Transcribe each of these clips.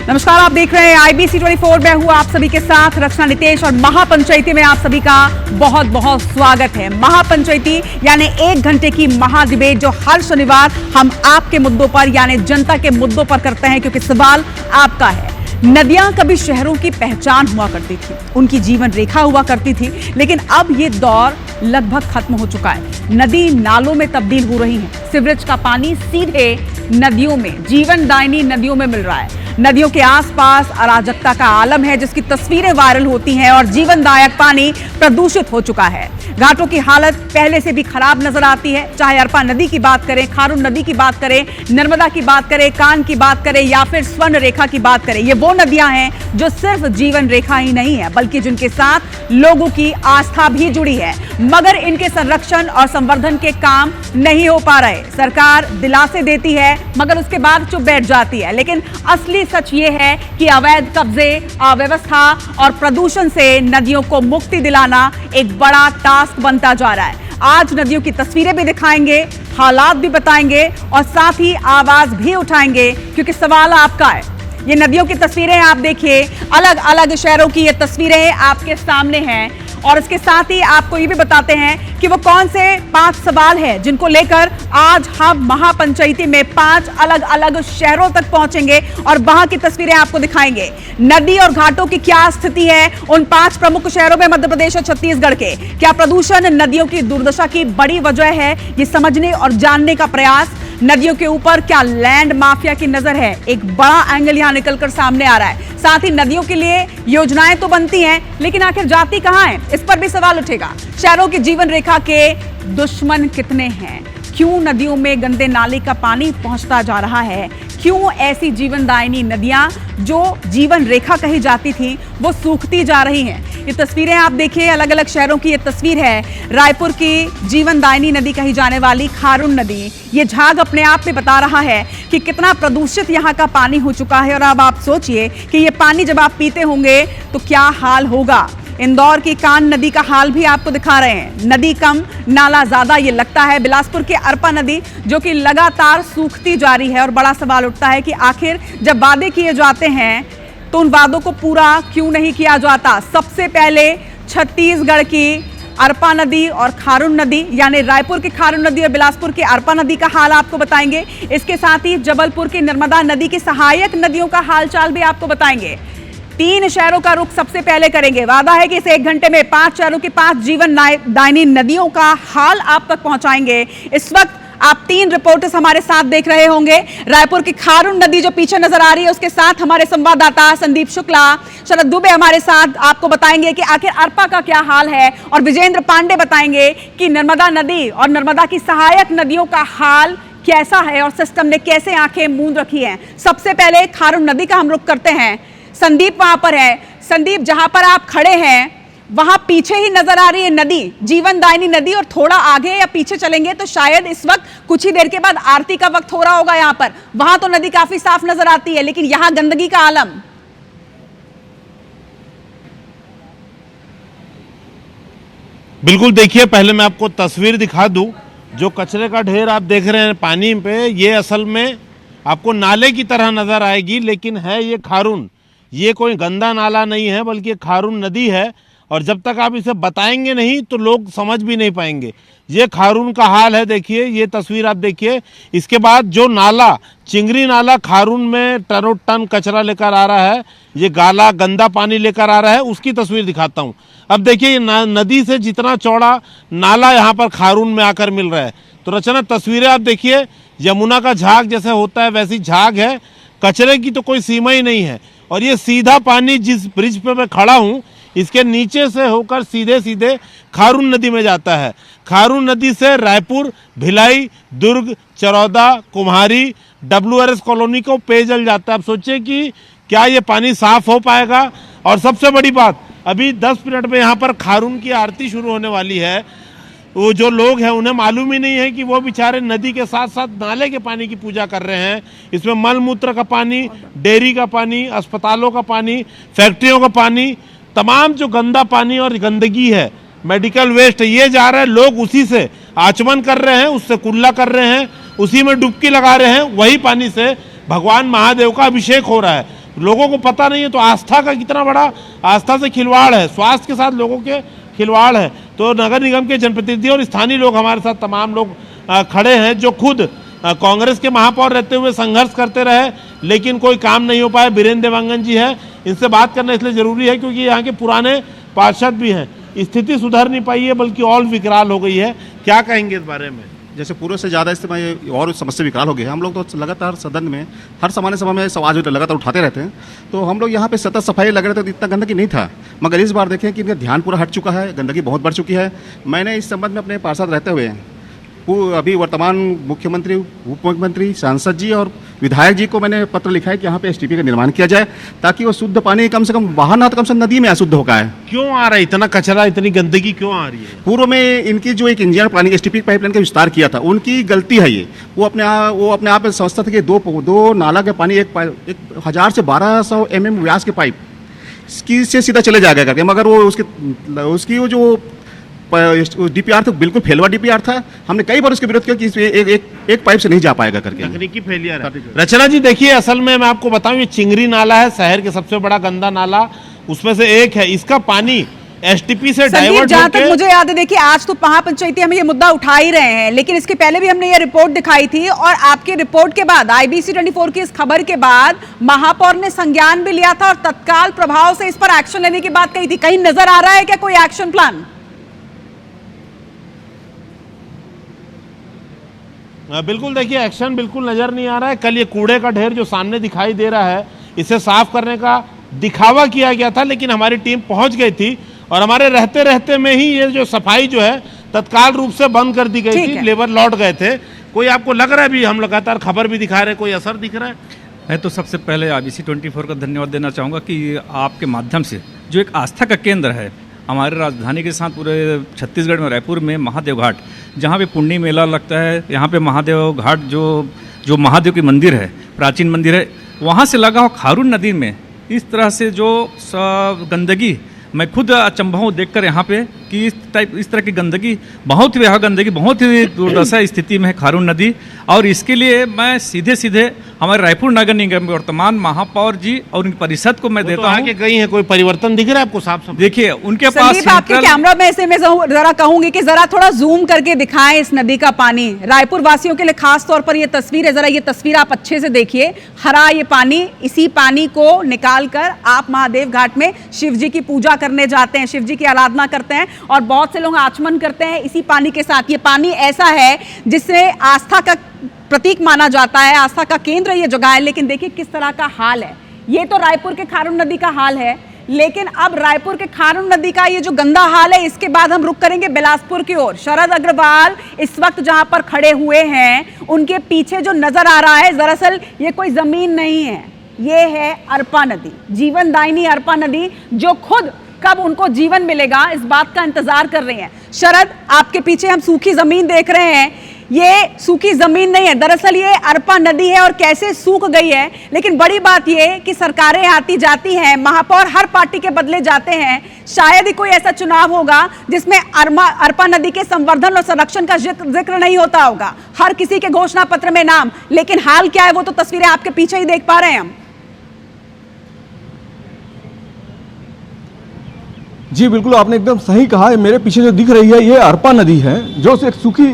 नमस्कार, आप देख रहे हैं IBC 24। मैं हूं आप सभी के साथ रचना नितेश और महापंचायती में आप सभी का बहुत बहुत स्वागत है। महापंचायती यानी 1 घंटे की महाडिबेट जो हर शनिवार हम आपके मुद्दों पर यानी जनता के मुद्दों पर करते हैं, क्योंकि सवाल आपका है। नदियां कभी शहरों की पहचान हुआ करती थी, उनकी जीवन रेखा हुआ करती थी, लेकिन अब ये दौर लगभग खत्म हो चुका है। नदी नालों में तब्दील हो रही है। सीवरेज का पानी सीधे नदियों में, जीवनदायिनी नदियों में मिल रहा है। नदियों के आसपास अराजकता का आलम है, जिसकी तस्वीरें वायरल होती हैं और जीवनदायक पानी प्रदूषित हो चुका है। घाटों की हालत पहले से भी खराब नजर आती है, चाहे अरपा नदी की बात करें, खारून नदी की बात करें, नर्मदा की बात करें, कान की बात करें या फिर स्वर्ण रेखा की बात करें। ये वो नदियां हैं जो सिर्फ जीवन रेखा ही नहीं है, बल्कि जिनके साथ लोगों की आस्था भी जुड़ी है, मगर इनके संरक्षण और संवर्धन के काम नहीं हो पा रहे। सरकार दिलासे देती है मगर उसके बाद चुप बैठ जाती है। लेकिन असली सच ये है कि अवैध कब्जे, अव्यवस्था और प्रदूषण से नदियों को मुक्ति दिलाना एक बड़ा टास्क बनता जा रहा है। आज नदियों की तस्वीरें भी दिखाएंगे, हालात भी बताएंगे और साथ ही आवाज भी उठाएंगे, क्योंकि सवाल आपका है। ये नदियों की तस्वीरें आप देखिए, अलग अलग शहरों की ये तस्वीरें आपके सामने हैं और इसके साथ ही आपको ये भी बताते हैं कि वो कौन से 5 सवाल हैं जिनको लेकर आज हम महापंचायती में 5 अलग अलग शहरों तक पहुंचेंगे और वहां की तस्वीरें आपको दिखाएंगे। नदी और घाटों की क्या स्थिति है उन 5 प्रमुख शहरों में, मध्य प्रदेश और छत्तीसगढ़ के। क्या प्रदूषण नदियों की दुर्दशा की बड़ी वजह है, ये समझने और जानने का प्रयास। नदियों के ऊपर क्या लैंड माफिया की नजर है, एक बड़ा एंगल यहां निकलकर सामने आ रहा है। साथ ही नदियों के लिए योजनाएं तो बनती हैं, लेकिन आखिर जाती कहां है, इस पर भी सवाल उठेगा। शहरों की जीवन रेखा के दुश्मन कितने हैं? क्यों नदियों में गंदे नाले का पानी पहुंचता जा रहा है? क्यों ऐसी जीवनदायिनी नदियां जो जीवन रेखा कही जाती थी वो सूखती जा रही हैं? ये तस्वीरें आप देखिए, अलग अलग शहरों की ये तस्वीर है। रायपुर की जीवनदायिनी नदी कही जाने वाली खारून नदी, ये झाग अपने आप में बता रहा है कि कितना प्रदूषित यहाँ का पानी हो चुका है। और अब आप सोचिए कि ये पानी जब आप पीते होंगे तो क्या हाल होगा। इंदौर की कान नदी का हाल भी आपको दिखा रहे हैं। नदी कम, नाला ज्यादा ये लगता है। बिलासपुर की अरपा नदी जो कि लगातार सूखती जा रही है और बड़ा सवाल उठता है कि आखिर जब वादे किए जाते हैं तो उन वादों को पूरा क्यों नहीं किया जाता। सबसे पहले छत्तीसगढ़ की अरपा नदी और खारून नदी, यानी रायपुर की खारून नदी और बिलासपुर की अरपा नदी का हाल आपको बताएंगे। इसके साथ ही जबलपुर की नर्मदा नदी की सहायक नदियों का हालचाल भी आपको बताएंगे। 3 शहरों का रुख सबसे पहले करेंगे। वादा है कि इस 1 घंटे में 5 शहरों की 5 जीवनदायिनी नदियों का हाल आप तक पहुंचाएंगे। इस वक्त आप 3 रिपोर्टर्स हमारे साथ देख रहे होंगे। रायपुर की खारून नदी जो पीछे नजर आ रही है, उसके साथ हमारे संवाददाता संदीप शुक्ला, शरद दुबे हमारे साथ आपको बताएंगे कि आखिर अरपा का क्या हाल है, और विजेंद्र पांडे बताएंगे कि नर्मदा नदी और नर्मदा की सहायक नदियों का हाल कैसा है और सिस्टम ने कैसे आंखें मूंद रखी हैं। सबसे पहले खारून नदी का हम रुख करते हैं। संदीप वहां पर है। संदीप, जहां पर आप खड़े हैं वहां पीछे ही नजर आ रही है नदी, जीवनदायिनी नदी, और थोड़ा आगे या पीछे चलेंगे तो शायद इस वक्त कुछ ही देर के बाद आरती का वक्त हो रहा होगा यहां पर। वहां तो नदी काफी साफ नजर आती है, लेकिन यहां गंदगी का आलम। बिल्कुल, देखिए, पहले मैं आपको तस्वीर दिखा दूं। जो कचरे का ढेर आप देख रहे हैं पानी पे, ये असल में आपको नाले की तरह नजर आएगी, लेकिन है ये खारून। ये कोई गंदा नाला नहीं है, बल्कि खारून नदी है। और जब तक आप इसे बताएंगे नहीं तो लोग समझ भी नहीं पाएंगे। ये खारून का हाल है। देखिए, ये तस्वीर आप देखिए। इसके बाद जो नाला, चिंगरी नाला खारून में टनों टन कचरा लेकर आ रहा है, ये गाला गंदा पानी लेकर आ रहा है, उसकी तस्वीर दिखाता हूँ। अब देखिए, ये नदी से जितना चौड़ा नाला यहाँ पर खारून में आकर मिल रहा है। तो रचना, तस्वीरें आप देखिए, यमुना का झाग जैसे होता है वैसी झाग है। कचरे की तो कोई सीमा ही नहीं है। और ये सीधा पानी जिस ब्रिज पे मैं खड़ा हूँ, इसके नीचे से होकर सीधे सीधे खारून नदी में जाता है। खारून नदी से रायपुर, भिलाई, दुर्ग, चरौदा, कुम्हारी, WRS कॉलोनी को पेयजल जाता है। अब सोचिए कि क्या ये पानी साफ हो पाएगा। और सबसे बड़ी बात, अभी 10 मिनट में यहाँ पर खारून की आरती शुरू होने वाली है। वो जो लोग हैं उन्हें मालूम ही नहीं है कि वो बेचारे नदी के साथ साथ नाले के पानी की पूजा कर रहे हैं। इसमें मल मूत्र का पानी, डेयरी का पानी, अस्पतालों का पानी, फैक्ट्रियों का पानी, तमाम जो गंदा पानी और गंदगी है, मेडिकल वेस्ट, ये जा रहा है। लोग उसी से आचमन कर रहे हैं, उससे कुल्ला कर रहे हैं, उसी में डुबकी लगा रहे हैं। वही पानी से भगवान महादेव का अभिषेक हो रहा है। लोगों को पता नहीं है। तो आस्था का कितना बड़ा, आस्था से खिलवाड़ है, स्वास्थ्य के साथ लोगों के खिलवाड़ है। तो नगर निगम के जनप्रतिनिधि और स्थानीय लोग, हमारे साथ तमाम लोग खड़े हैं जो खुद कांग्रेस के महापौर रहते हुए संघर्ष करते रहे, लेकिन कोई काम नहीं हो पाया। बीरेन्द्र देवांगन जी है, इनसे बात करना इसलिए जरूरी है क्योंकि यहाँ के पुराने पार्षद भी हैं। स्थिति सुधर नहीं पाई है बल्कि और विकराल हो गई है। क्या कहेंगे इस बारे में? जैसे पूर्व से ज़्यादा इसमें और समस्या विकराल हो गई है। हम लोग तो लगातार सदन में हर सामान्य सभा में आवाज़ लगातार उठाते रहते हैं। तो हम लोग यहाँ पे सतत सफाई लग रहे थे तो इतना गंदगी नहीं था, मगर इस बार देखें कि इनका ध्यान पूरा हट चुका है, गंदगी बहुत बढ़ चुकी है। मैंने इस संबंध में अपने पार्षद रहते हुए अभी वर्तमान मुख्यमंत्री, उप मुख्यमंत्री, सांसद जी और विधायक जी को मैंने पत्र लिखा है कि यहाँ पे एसटीपी का निर्माण किया जाए ताकि वो शुद्ध पानी कम से कम बाहर ना तो कम से कम नदी में अशुद्ध होगा है। क्यों आ रहा है इतना कचरा, इतनी गंदगी क्यों आ रही है? पूर्व में इनकी जो एक इंजीनियर प्लानिंग एसटीपी पाइपलाइन का विस्तार किया था, उनकी गलती है ये। वो अपने आप समझता था कि दो नाला के पानी एक 1000 से 1200 mm व्यास के पाइप से सीधा चले जाएगा करके, मगर वो उसकी वो जो डीपीआर था बिल्कुल फेलवा डीपीआर था। हमने कई बार उसके विरोध किया कि एक पाइप से नहीं जा पाएगा करके, तकनीकी फेलियर है। रचना जी देखिए, असल में मैं आपको बताऊं, ये चिंगरी नाला है, शहर के सबसे बड़ा गंदा नाला उसमें से एक है। इसका पानी एसटीपी से डाइवर्ट जहां तक मुझे याद है, देखिए आज तो महापंचायती हम ये मुद्दा उठा ही रहे हैं, लेकिन इसके पहले भी हमने ये रिपोर्ट दिखाई थी और आपकी रिपोर्ट के बाद, IBC 24 की इस खबर के बाद महापौर ने संज्ञान भी लिया था और तत्काल प्रभाव से इस पर एक्शन लेने की बात कही थी। कहीं नजर आ रहा है क्या कोई एक्शन प्लान? बिल्कुल, देखिए एक्शन बिल्कुल नजर नहीं आ रहा है। कल ये कूड़े का ढेर जो सामने दिखाई दे रहा है, इसे साफ करने का दिखावा किया गया था, लेकिन हमारी टीम पहुंच गई थी और हमारे रहते रहते में ही ये जो सफाई जो है तत्काल रूप से बंद कर दी गई थी। लेबर लौट गए थे। कोई आपको लग रहा है, भी हम लगातार खबर भी दिखा रहे, कोई असर दिख रहा है? मैं तो सबसे पहले IBC 24 का धन्यवाद देना चाहूँगा कि आपके माध्यम से जो एक आस्था का केंद्र है हमारे राजधानी के साथ पूरे छत्तीसगढ़ में, रायपुर में महादेव घाट, जहाँ पे पुण्य मेला लगता है, यहाँ पे महादेव घाट जो महादेव की मंदिर है, प्राचीन मंदिर है, वहाँ से लगा हुआ खारून नदी में इस तरह से जो गंदगी, मैं खुद अचंभा हूँ देखकर यहाँ पे कि इस तरह की गंदगी, बहुत ही दुर्दशा स्थिति में है खारून नदी। और इसके लिए मैं सीधे हमारे रायपुर नगर निगम में वर्तमान महापौर जी और उनकी परिषद को मैं देता हूँ। गई है, कोई परिवर्तन दिख रहा है आपको साफ? देखिए उनके पास आपके कैमरा में से मैं जरा कहूंगी कि जरा थोड़ा जूम करके दिखाएं इस नदी का पानी। रायपुर वासियों के लिए खास तौर पर ये तस्वीर है, जरा ये तस्वीर आप अच्छे से देखिए। हरा ये पानी, इसी पानी को निकाल कर आप महादेव घाट में शिव जी की पूजा करने जाते हैं, शिव जी की आराधना करते हैं और बहुत से लोग आचमन करते हैं इसी पानी के साथ। ये पानी ऐसा है जिसे आस्था का प्रतीक माना जाता है, आस्था का केंद्र ये जगह है। लेकिन देखिए किस तरह का हाल है। ये तो रायपुर के खारून नदी का हाल है, लेकिन अब रायपुर के खारून नदी का ये जो गंदा हाल है, इसके बाद हम रुक करेंगे बिलासपुर की ओर। शरद अग्रवाल इस वक्त जहां पर खड़े हुए हैं, उनके पीछे जो नजर आ रहा है, दरअसल ये कोई जमीन नहीं है, ये है अरपा नदी, जीवनदायिनी अरपा नदी, जो खुद कब उनको जीवन मिलेगा इस बात का इंतजार कर रही हैं। शरद, आपके पीछे हम सूखी जमीन देख रहे हैं, ये सूखी जमीन नहीं है, दरअसल ये अरपा नदी है और कैसे सूख गई है। लेकिन बड़ी बात ये कि सरकारें आती जाती हैं, महापौर हर पार्टी के बदले जाते हैं, शायद ही कोई ऐसा चुनाव होगा जिसमें अरपा नदी के संवर्धन और संरक्षण का जिक्र नहीं होता होगा, हर किसी के घोषणा पत्र में नाम। लेकिन हाल क्या है वो तो तस्वीरें आपके पीछे ही देख पा रहे हैं हम। जी बिल्कुल, आपने एकदम सही कहा है। मेरे पीछे जो दिख रही है ये अरपा नदी है, जो एक सूखी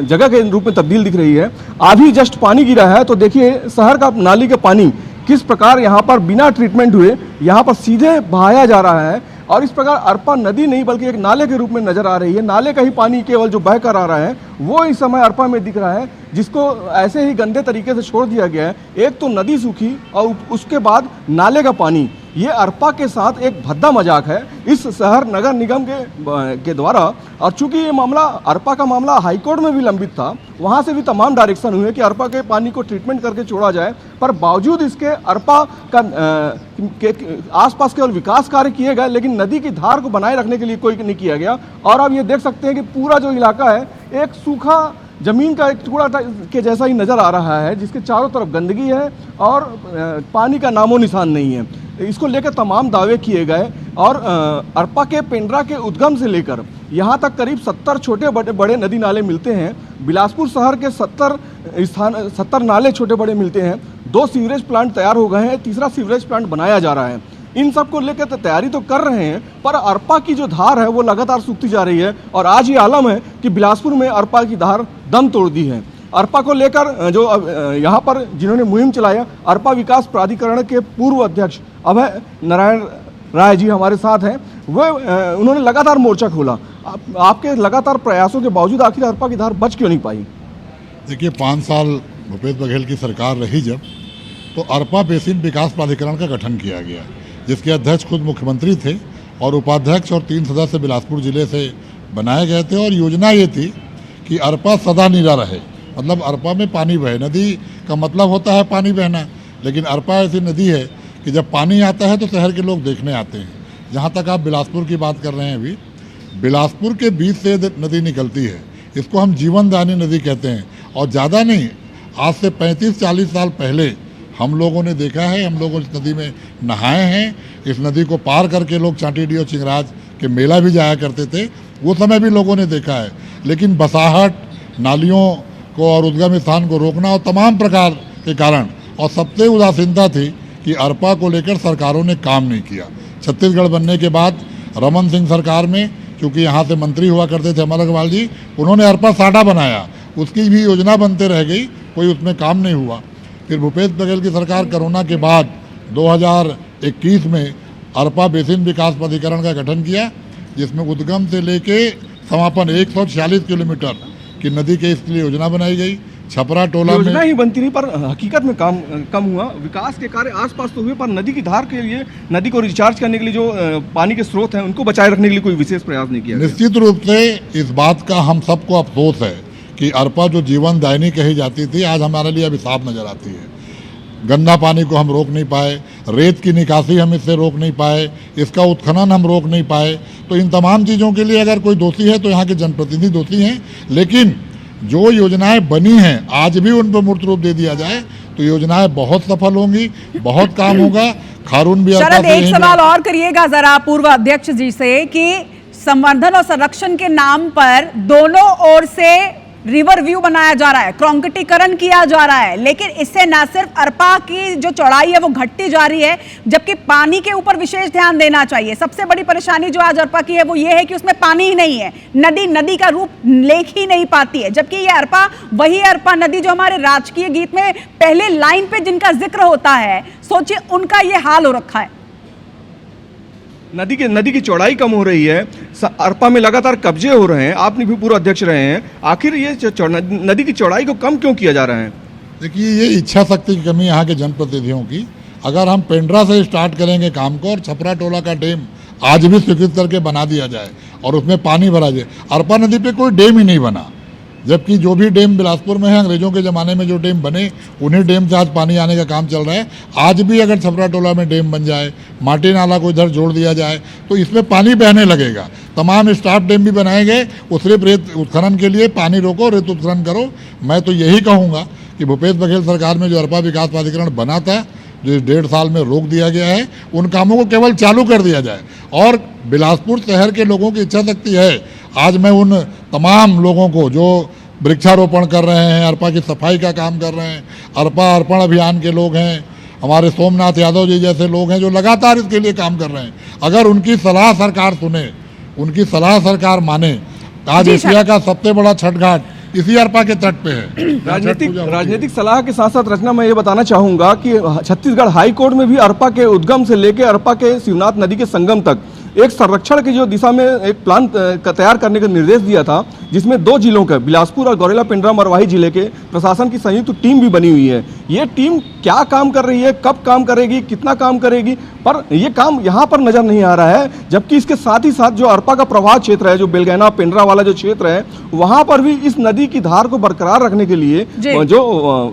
जगह के रूप में तब्दील दिख रही है। अभी जस्ट पानी गिरा है तो देखिए शहर का नाली का पानी किस प्रकार यहाँ पर बिना ट्रीटमेंट हुए यहाँ पर सीधे बहाया जा रहा है। और इस प्रकार अरपा नदी नहीं बल्कि एक नाले के रूप में नजर आ रही है। नाले का ही पानी केवल जो बह कर आ रहा है वो इस समय अरपा में दिख रहा है, जिसको ऐसे ही गंदे तरीके से छोड़ दिया गया है। एक तो नदी सूखी और उसके बाद नाले का पानी, ये अरपा के साथ एक भद्दा मजाक है इस शहर नगर निगम के द्वारा। और चूंकि ये मामला, अरपा का मामला हाईकोर्ट में भी लंबित था, वहाँ से भी तमाम डायरेक्शन हुए कि अरपा के पानी को ट्रीटमेंट करके छोड़ा जाए, पर बावजूद इसके अरपा के आसपास केवल विकास कार्य किए गए, लेकिन नदी की धार को बनाए रखने के लिए कोई नहीं किया गया। और अब ये देख सकते हैं कि पूरा जो इलाका है एक सूखा जमीन का एक टुकड़ा के जैसा ही नज़र आ रहा है, जिसके चारों तरफ गंदगी है और पानी का नामो निशान नहीं है। इसको लेकर तमाम दावे किए गए और अरपा के पेंड्रा के उद्गम से लेकर यहाँ तक करीब 70 छोटे बड़े नदी नाले मिलते हैं। बिलासपुर शहर के 70 नाले छोटे बड़े मिलते हैं, 2 सीवरेज प्लांट तैयार हो गए हैं, तीसरा सीवरेज प्लांट बनाया जा रहा है। इन सब को लेकर तो तैयारी तो कर रहे हैं, पर अरपा की जो धार है वो लगातार सूखती जा रही है और आज ये आलम है कि बिलासपुर में अरपा की धार दम तोड़ दी है। अरपा को लेकर जो यहाँ पर जिन्होंने मुहिम चलाया, अरपा विकास प्राधिकरण के पूर्व अध्यक्ष अभय नारायण राय जी हमारे साथ हैं। वो उन्होंने लगातार मोर्चा खोला। आपके लगातार प्रयासों के बावजूद आखिर अरपा की धार बच क्यों नहीं पाई? देखिए, 5 साल भूपेश बघेल की सरकार रही जब, तो अरपा बेसिन विकास प्राधिकरण का गठन किया गया, जिसके अध्यक्ष खुद मुख्यमंत्री थे और उपाध्यक्ष और 3 सदस्य बिलासपुर जिले से बनाए गए थे। और योजना ये थी कि अरपा सदा नीरा रहे, मतलब अरपा में पानी बहे। नदी का मतलब होता है पानी बहना, लेकिन अरपा ऐसी नदी है कि जब पानी आता है तो शहर के लोग देखने आते हैं। जहाँ तक आप बिलासपुर की बात कर रहे हैं, अभी बिलासपुर के बीच से नदी निकलती है, इसको हम जीवनदायिनी नदी कहते हैं। और ज़्यादा नहीं, आज से 35-40 साल पहले हम लोगों ने देखा है, हम लोग इस नदी में नहाए हैं। इस नदी को पार करके लोग चांटीडी और चिंगराज के मेला भी जाया करते थे, वो समय भी लोगों ने देखा है। लेकिन बसाहट, नालियों को और उद्गम स्थान को रोकना और तमाम प्रकार के कारण, और सबसे उदासीनता थी कि अरपा को लेकर सरकारों ने काम नहीं किया। छत्तीसगढ़ बनने के बाद रमन सिंह सरकार में, क्योंकि यहाँ से मंत्री हुआ करते थे अमर अग्रवाल जी, उन्होंने अरपा साडा बनाया, उसकी भी योजना बनते रह गई, कोई उसमें काम नहीं हुआ। फिर भूपेश बघेल की सरकार कोरोना के बाद 2021 में अरपा बेसिन विकास प्राधिकरण का गठन किया, जिसमें उद्गम से लेके समापन 146 किलोमीटर की नदी के इसके लिए योजना बनाई गई। छपरा टोला में योजना ही बनती नहीं, पर हकीकत में काम कम हुआ। विकास के कार्य आसपास तो हुए, पर नदी की धार के लिए, नदी को रिचार्ज करने के लिए जो पानी के स्रोत हैं उनको बचाए रखने के लिए कोई विशेष प्रयास नहीं किया गया। निश्चित रूप से इस बात का हम सबको अफसोस है कि अरपा जो जीवनदायिनी कही जाती थी, आज हमारे लिए अभिशाप नजर आती है। गंदा पानी को हम रोक नहीं पाए, रेत की निकासी हम इससे रोक नहीं पाए, इसका उत्खनन हम रोक नहीं पाए। तो इन तमाम चीज़ों के लिए अगर कोई दोषी है तो यहाँ के जनप्रतिनिधि दोषी हैं। लेकिन जो योजनाएं बनी हैं, आज भी उन पर मूर्त रूप दे दिया जाए तो योजनाएं बहुत सफल होंगी, बहुत काम होगा। खारून भी शरद, एक सवाल और करिएगा जरा पूर्व अध्यक्ष जी से कि संवर्धन और संरक्षण के नाम पर दोनों ओर से रिवर व्यू बनाया जा रहा है, कंक्रीटीकरण किया जा रहा है, लेकिन इससे न सिर्फ अरपा की जो चौड़ाई है वो घटती जा रही है, जबकि पानी के ऊपर विशेष ध्यान देना चाहिए। सबसे बड़ी परेशानी जो आज अरपा की है वो ये है कि उसमें पानी ही नहीं है, नदी का रूप लेख ही नहीं पाती है। जबकि ये अरपा वही अरपा नदी जो हमारे राजकीय गीत में पहले लाइन पे जिनका जिक्र होता है, सोचिए उनका ये हाल हो रखा है। नदी की चौड़ाई कम हो रही है, अरपा में लगातार कब्जे हो रहे हैं, आपने भी पूर्व अध्यक्ष रहे हैं। आखिर ये नदी की चौड़ाई को कम क्यों किया जा रहा है? देखिए, ये इच्छा शक्ति की कमी यहाँ के जनप्रतिनिधियों की। अगर हम पेंड्रा से स्टार्ट करेंगे काम को और छपरा टोला का डैम आज भी स्वीकृत करके बना दिया जाए और उसमें पानी भरा जाए, अरपा नदी पे कोई डैम ही नहीं बना। जबकि जो भी डैम बिलासपुर में है, अंग्रेजों के ज़माने में जो डैम बने, उन्हीं डैम से आज पानी आने का काम चल रहा है। आज भी अगर छपरा टोला में डैम बन जाए, माटी नाला को इधर जोड़ दिया जाए, तो इसमें पानी बहने लगेगा। तमाम स्टाफ डैम भी बनाए गए, वो सिर्फ रेत उत्खनन के लिए, पानी रोको, रेत उत्खनन करो। मैं तो यही कहूँगा कि भूपेश बघेल सरकार में जो अरपा विकास प्राधिकरण बना था, जो इस 1.5 साल में रोक दिया गया है, उन कामों को केवल चालू कर दिया जाए। और बिलासपुर शहर के लोगों की इच्छा शक्ति है। आज मैं उन तमाम लोगों को जो वृक्षारोपण कर रहे हैं, अरपा की सफाई का काम कर रहे हैं, अरपा अर्पण अभियान के लोग हैं, हमारे सोमनाथ यादव जी जैसे लोग हैं जो लगातार इसके लिए काम कर रहे हैं, अगर उनकी सलाह सरकार सुने, उनकी सलाह सरकार माने, आज एशिया का सबसे बड़ा छठ घाट इसी अरपा के तट पे है। राजनीतिक सलाह के साथ साथ रचना, मैं ये बताना चाहूंगा कि छत्तीसगढ़ हाई कोर्ट में भी अरपा के उद्गम से लेकर अरपा के शिवनाथ नदी के संगम तक एक संरक्षण की जो दिशा में एक प्लान तैयार करने का निर्देश दिया था, जिसमें 2 जिलों के बिलासपुर और गौरेला पेंड्रा मरवाही जिले के प्रशासन की संयुक्त टीम भी बनी हुई है। ये टीम क्या काम कर रही है, कब काम करेगी, कितना काम करेगी, पर ये काम यहाँ पर नजर नहीं आ रहा है। जबकि इसके साथ ही साथ जो अरपा का प्रवाह क्षेत्र है, जो बेलगैना पेंड्रा वाला जो क्षेत्र है, वहां पर भी इस नदी की धार को बरकरार रखने के लिए जो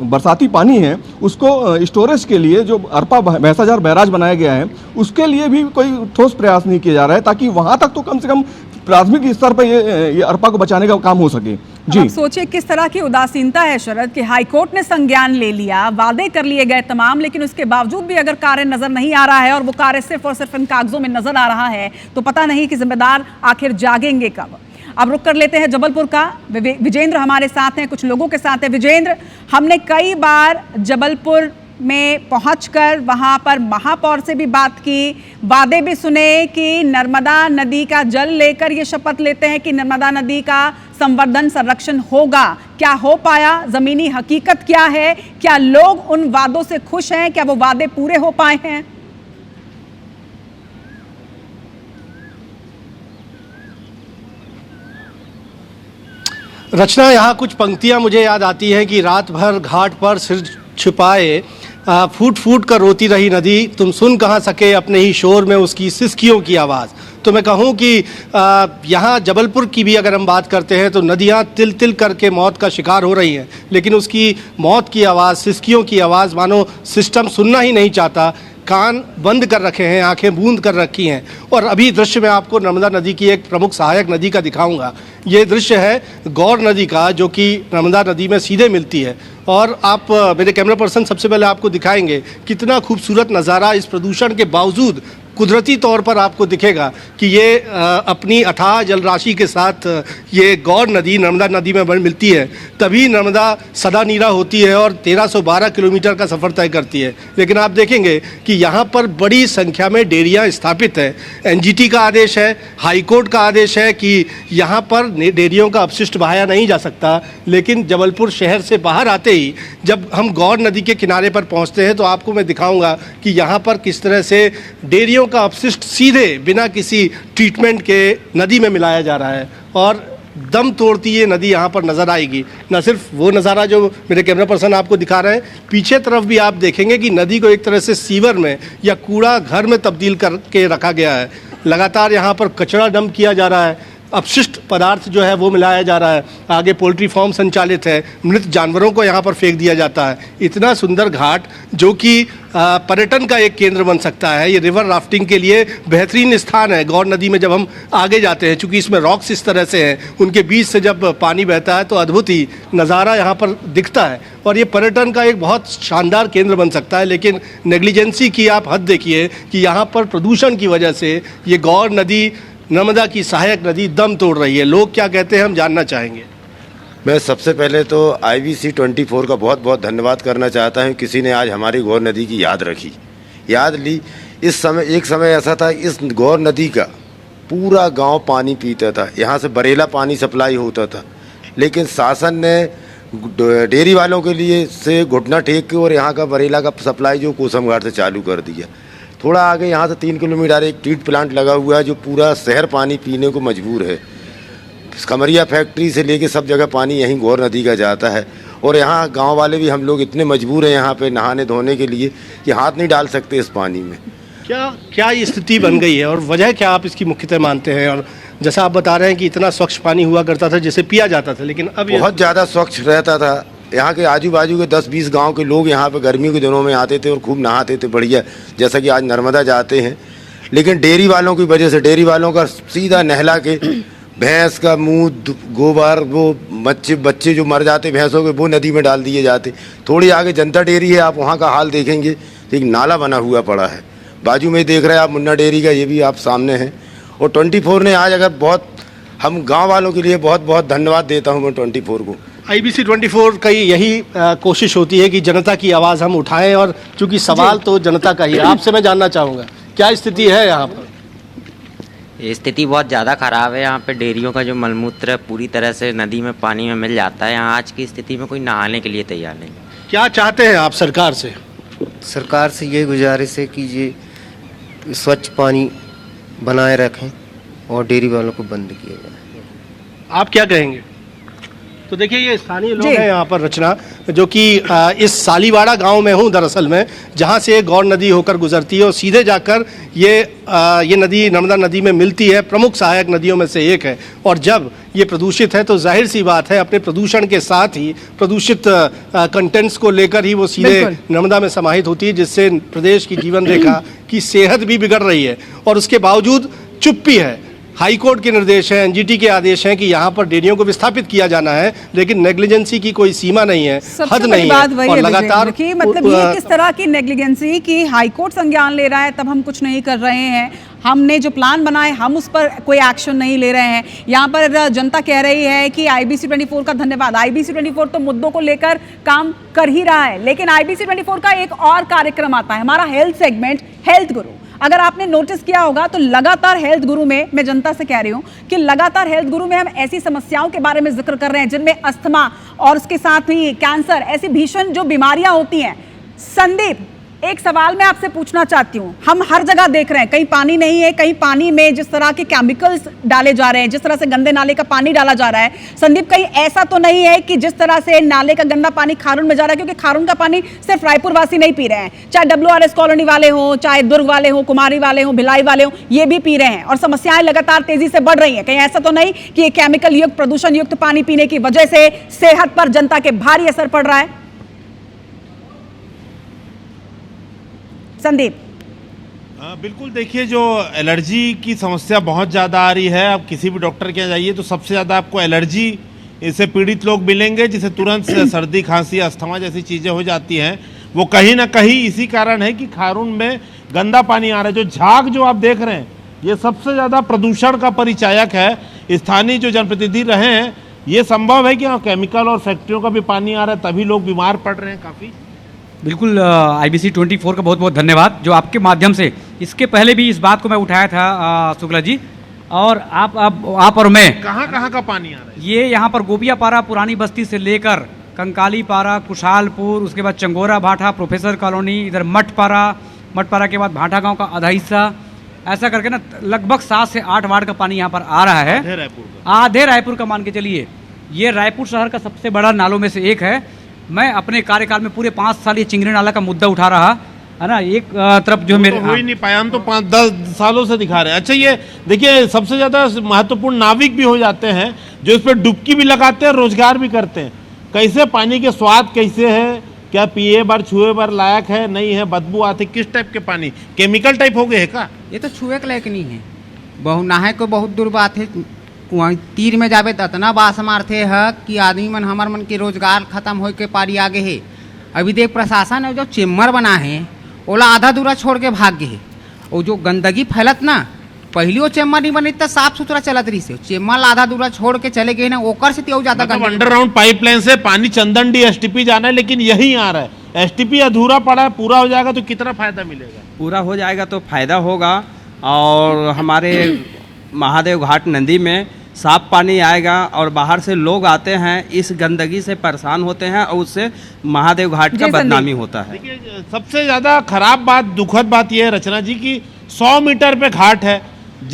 बरसाती पानी है उसको स्टोरेज के लिए जो अरपा भैंसाजार बैराज बनाया गया है, उसके लिए भी कोई ठोस प्रयास नहीं किया जा रहा है, ताकि वहां तक तो कम से कम प्राथमिक स्तर पर ये अरपा को बचाने का काम हो सके। जी, आप सोचिए किस तरह की उदासीनता है शरद कि हाईकोर्ट ने संज्ञान ले लिया, वादे कर लिए गए तमाम, लेकिन उसके बावजूद भी अगर कार्य नजर नहीं आ रहा है और वो कार्य सिर्फ और सिर्फ इन कागजों में नजर आ रहा है, तो पता नहीं कि जिम्मेदार आखिर जागेंगे कब। अब रुक कर लेते हैं जबलपुर का। विजेंद्र हमारे साथ हैं, कुछ लोगों के साथ हैं। विजेंद्र, हमने कई बार जबलपुर में पहुंचकर वहां पर महापौर से भी बात की, वादे भी सुने कि नर्मदा नदी का जल लेकर ये शपथ लेते हैं कि नर्मदा नदी का संवर्धन संरक्षण होगा। क्या हो पाया? जमीनी हकीकत क्या है? क्या लोग उन वादों से खुश हैं? क्या वो वादे पूरे हो पाए हैं? रचना, यहाँ कुछ पंक्तियाँ मुझे याद आती हैं कि रात भर घाट पर सिर छुपाए फूट फूट कर रोती रही नदी, तुम सुन कहाँ सके अपने ही शोर में उसकी सिसकियों की आवाज़। तो मैं कहूँ कि यहाँ जबलपुर की भी अगर हम बात करते हैं तो नदियाँ तिल तिल करके मौत का शिकार हो रही हैं, लेकिन उसकी मौत की आवाज़, सिसकियों की आवाज़ मानो सिस्टम सुनना ही नहीं चाहता। कान बंद कर रखे हैं, आंखें बूंद कर रखी हैं। और अभी दृश्य मैं आपको नर्मदा नदी की एक प्रमुख सहायक नदी का दिखाऊंगा। ये दृश्य है गौर नदी का, जो कि नर्मदा नदी में सीधे मिलती है। और आप मेरे कैमरा पर्सन सबसे पहले आपको दिखाएंगे कितना खूबसूरत नज़ारा इस प्रदूषण के बावजूद कुदरती तौर पर आपको दिखेगा कि ये अपनी अथाह जलराशि के साथ ये गौर नदी नर्मदा नदी में मिलती है, तभी नर्मदा सदा नीरा होती है और 1312 किलोमीटर का सफ़र तय करती है। लेकिन आप देखेंगे कि यहाँ पर बड़ी संख्या में डेयरियाँ स्थापित हैं। एनजीटी का आदेश है, हाईकोर्ट का आदेश है कि यहाँ पर डेयरियों का अपशिष्ट बहाया नहीं जा सकता। लेकिन जबलपुर शहर से बाहर आते ही जब हम गौर नदी के किनारे पर पहुँचते हैं तो आपको मैं दिखाऊँगा कि यहाँ पर किस तरह से डेयरियों का अपशिष्ट सीधे बिना किसी ट्रीटमेंट के नदी में मिलाया जा रहा है और दम तोड़ती ये नदी यहाँ पर नज़र आएगी। न सिर्फ वो नज़ारा जो मेरे कैमरा पर्सन आपको दिखा रहे हैं, पीछे तरफ भी आप देखेंगे कि नदी को एक तरह से सीवर में या कूड़ा घर में तब्दील करके रखा गया है। लगातार यहाँ पर कचरा डंप किया जा रहा है, अपशिष्ट पदार्थ जो है वो मिलाया जा रहा है। आगे पोल्ट्री फार्म संचालित है, मृत जानवरों को यहाँ पर फेंक दिया जाता है। इतना सुंदर घाट जो कि पर्यटन का एक केंद्र बन सकता है, ये रिवर राफ्टिंग के लिए बेहतरीन स्थान है। गौर नदी में जब हम आगे जाते हैं, चूँकि इसमें रॉक्स इस तरह से हैं, उनके बीच से जब पानी बहता है तो अद्भुत ही नज़ारा यहाँ पर दिखता है और ये पर्यटन का एक बहुत शानदार केंद्र बन सकता है। लेकिन नेग्लिजेंसी की आप हद देखिए कि यहाँ पर प्रदूषण की वजह से ये गौर नदी, नर्मदा की सहायक नदी दम तोड़ रही है। लोग क्या कहते हैं हम जानना चाहेंगे। मैं सबसे पहले तो IBC 24 का बहुत बहुत धन्यवाद करना चाहता हूं। किसी ने आज हमारी गौर नदी की याद रखी, याद ली। इस समय एक समय ऐसा था, इस गौर नदी का पूरा गांव पानी पीता था, यहाँ से बरेला पानी सप्लाई होता था। लेकिन शासन ने डेयरी वालों के लिए से घुटना टेक के और यहाँ का बरेला का सप्लाई जो कोसम घाट से चालू कर दिया। थोड़ा आगे यहाँ से 3 किलोमीटर एक ट्रीट प्लांट लगा हुआ है जो पूरा शहर पानी पीने को मजबूर है। कमरिया फैक्ट्री से लेके सब जगह पानी यहीं गौर नदी का जाता है। और यहाँ गांव वाले भी हम लोग इतने मजबूर हैं यहाँ पे नहाने धोने के लिए कि हाथ नहीं डाल सकते इस पानी में। क्या ये स्थिति बन गई है और वजह क्या आप इसकी मुख्यतः मानते हैं? और जैसा आप बता रहे हैं कि इतना स्वच्छ पानी हुआ करता था जिसे पिया जाता था, लेकिन अब बहुत ज़्यादा स्वच्छ रहता था। यहाँ के आजू बाजू के 10-20 गांव के लोग यहाँ पे गर्मियों के दिनों में आते थे और खूब नहाते थे बढ़िया, जैसा कि आज नर्मदा जाते हैं। लेकिन डेयरी वालों की वजह से, डेयरी वालों का सीधा नहला के भैंस का मुंह, गोबर, वो बच्चे जो मर जाते भैंसों के, वो नदी में डाल दिए जाते। थोड़ी आगे जनता डेयरी है, आप वहाँ का हाल देखेंगे तो एक नाला बना हुआ पड़ा है। बाजू में देख रहे हैं आप मुन्ना डेयरी का, ये भी आप सामने हैं। और 24 ने आज अगर बहुत, हम गाँव वालों के लिए बहुत बहुत धन्यवाद देता हूँ मैं 24 को। IBC 24 का यही कोशिश होती है कि जनता की आवाज़ हम उठाएं और चूंकि सवाल तो जनता का ही है। आपसे मैं जानना चाहूँगा क्या स्थिति है यहाँ पर? स्थिति बहुत ज़्यादा ख़राब है। यहाँ पे डेयरियों का जो मलमूत्र पूरी तरह से नदी में पानी में मिल जाता है। यहाँ आज की स्थिति में कोई नहाने के लिए तैयार नहीं। क्या चाहते हैं आप सरकार से? सरकार से ये गुजारिश है कि ये स्वच्छ पानी बनाए रखें और डेयरी वालों को बंद किया जाए। आप क्या कहेंगे? तो देखिए ये स्थानीय लोग हैं यहाँ पर, रचना, जो कि इस सालीवाड़ा गांव में हूँ दरअसल में, जहाँ से गौर नदी होकर गुजरती है और सीधे जाकर ये नदी नर्मदा नदी में मिलती है। प्रमुख सहायक नदियों में से एक है और जब ये प्रदूषित है तो जाहिर सी बात है अपने प्रदूषण के साथ ही प्रदूषित कंटेंट्स को लेकर ही वो सीधे नर्मदा में समाहित होती है, जिससे प्रदेश की जीवन रेखा की सेहत भी बिगड़ रही है। और उसके बावजूद चुप्पी है। हाई कोर्ट के निर्देश हैं, एनजीटी के आदेश हैं कि यहाँ पर डेयरियों को विस्थापित किया जाना है, लेकिन नेग्लिजेंसी की कोई सीमा नहीं है, हद नहीं है और लगातार कि मतलब ये किस तरह की नेग्लिजेंसी की हाईकोर्ट संज्ञान ले रहा है तब हम कुछ नहीं कर रहे हैं, हमने जो प्लान बनाए हम उस पर कोई एक्शन नहीं ले रहे हैं। यहाँ पर जनता कह रही है कि IBC 24 का धन्यवाद। IBC 24 तो मुद्दों को लेकर काम कर ही रहा है, लेकिन IBC 24 का एक और कार्यक्रम आता है, हमारा हेल्थ सेगमेंट हेल्थ गुरु। अगर आपने नोटिस किया होगा तो लगातार हेल्थ गुरु में, मैं जनता से कह रही हूं कि लगातार हेल्थ गुरु में हम ऐसी समस्याओं के बारे में जिक्र कर रहे हैं जिनमें अस्थमा और उसके साथ ही कैंसर, ऐसी भीषण जो बीमारियां होती हैं। संदीप, एक सवाल मैं आपसे पूछना चाहती हूं, हम हर जगह देख रहे हैं कहीं पानी नहीं है, कहीं पानी में जिस तरह के केमिकल्स डाले जा रहे हैं, जिस तरह से गंदे नाले का पानी डाला जा रहा है। संदीप, कहीं ऐसा तो नहीं है कि जिस तरह से नाले का गंदा पानी खारून में जा रहा है, क्योंकि खारून का पानी सिर्फ रायपुर वासी नहीं पी रहे हैं, चाहे WRS कॉलोनी वाले हों, चाहे दुर्ग वाले हों, कुमारी वाले हों, भिलाई वाले हों, ये भी पी रहे हैं और समस्याएं लगातार तेजी से बढ़ रही हैं। कहीं ऐसा तो नहीं कि ये केमिकल युक्त, प्रदूषण युक्त पानी पीने की वजह से सेहत पर जनता के भारी असर पड़ रहा है? संदीप। बिल्कुल, देखिए जो एलर्जी की समस्या बहुत ज़्यादा आ रही है, आप किसी भी डॉक्टर के यहाँ जाइए तो सबसे ज़्यादा आपको एलर्जी से पीड़ित लोग मिलेंगे, जिसे तुरंत सर्दी, खांसी, अस्थमा जैसी चीज़ें हो जाती हैं। वो कहीं ना कहीं इसी कारण है कि खारून में गंदा पानी आ रहा है। जो झाग जो आप देख रहे हैं, ये सबसे ज़्यादा प्रदूषण का परिचायक है। स्थानीय जो जनप्रतिनिधि रहे हैं, ये संभव है कि हाँ, केमिकल और फैक्ट्रियों का भी पानी आ रहा है, तभी लोग बीमार पड़ रहे हैं काफ़ी। बिल्कुल, IBC 24 का बहुत बहुत धन्यवाद, जो आपके माध्यम से, इसके पहले भी इस बात को मैं उठाया था शुक्ला जी, और आप और मैं, कहाँ का पानी आ रहा है? ये यहाँ पर गोबियापारा पुरानी बस्ती से लेकर कंकाली पारा, कुशालपुर, उसके बाद चंगोरा भाठा, प्रोफेसर कॉलोनी, इधर मठपारा के बाद भाठा गांव का आधा हिस्सा, ऐसा करके ना लगभग 7 से 8 वार्ड का पानी यहाँ पर आ रहा है। आधे रायपुर का मान के चलिए। ये रायपुर शहर का सबसे बड़ा नालों में से एक है। मैं अपने कार्यकाल में पूरे 5 साल ये चिंगरी नाला का मुद्दा उठा रहा है ना। एक तरफ जो मेरे हो ही नहीं पाया, हम तो 5-10 सालों से दिखा रहे हैं। अच्छा, ये देखिए सबसे ज़्यादा महत्वपूर्ण नाविक भी हो जाते हैं जो इस पर डुबकी भी लगाते हैं, रोजगार भी करते हैं। कैसे पानी के स्वाद कैसे है, क्या पिए बार छुए बार लायक है, नहीं है, बदबू आती, किस टाइप के पानी, केमिकल टाइप हो गए है का? ये तो छुए के लायक नहीं है, बहु नहाए को बहुत दूर बात है। वहाँ तीर में जावे तो इतना बास मारते है कि आदमी मन, हमार मन के रोजगार खत्म हो के पारी आगे है। अभी देख प्रशासन है जो चेम्बर बना है, ओला आधा दूरा छोड़ के भाग गए है। और जो गंदगी फैलत ना, पहली वो चेम्बर नहीं बनी, तो साफ सुथरा चलत रही से, चेम्बर आधा दूरा छोड़ के चले गए ना, ओकर से तो ज्यादा मतलब अंडरग्राउंड पाइपलाइन से पानी चंदनडी STP जाना है, लेकिन यही आ रहा है। STP अधूरा पड़ा है, पूरा हो जाएगा तो कितना फायदा मिलेगा? पूरा हो जाएगा तो फायदा होगा, और हमारे महादेव घाट नदी में साफ पानी आएगा, और बाहर से लोग आते हैं, इस गंदगी से परेशान होते हैं, और उससे महादेव घाट का बदनामी होता है। देखिए सबसे ज़्यादा खराब बात, दुखद बात यह है रचना जी की 100 मीटर पे घाट है।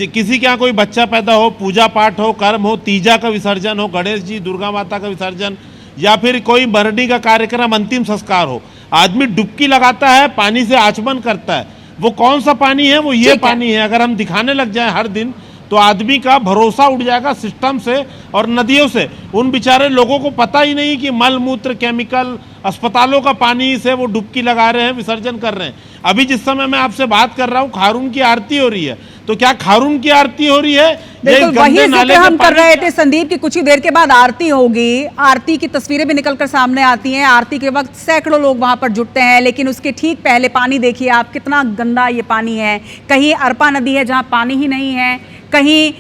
किसी के यहाँ कोई बच्चा पैदा हो, पूजा पाठ हो, कर्म हो, तीजा का विसर्जन हो, गणेश जी, दुर्गा माता का विसर्जन, या फिर कोई मरनी का कार्यक्रम, अंतिम संस्कार हो, आदमी डुबकी लगाता है, पानी से आचमन करता है। वो कौन सा पानी है? वो ये पानी है। अगर हम दिखाने लग जाए हर दिन तो आदमी का भरोसा उठ जाएगा सिस्टम से और नदियों से। उन बेचारे लोगों को पता ही नहीं कि मल मूत्र, केमिकल, अस्पतालों का पानी से वो डुबकी लगा रहे हैं, विसर्जन कर रहे हैं। अभी जिस समय मैं आपसे बात कर रहा हूँ, खारून की आरती हो रही है, तो क्या खारून की आरती हो रही है? बिल्कुल वही जिक्र हम कर रहे थे संदीप की कुछ ही देर के बाद आरती होगी। आरती की तस्वीरें भी निकलकर सामने आती हैं। आरती के वक्त सैकड़ों लोग वहां पर जुटते हैं, लेकिन उसके ठीक पहले पानी देखिए आप, कितना गंदा ये पानी है। कहीं अरपा नदी है जहां पानी ही नहीं है, कहीं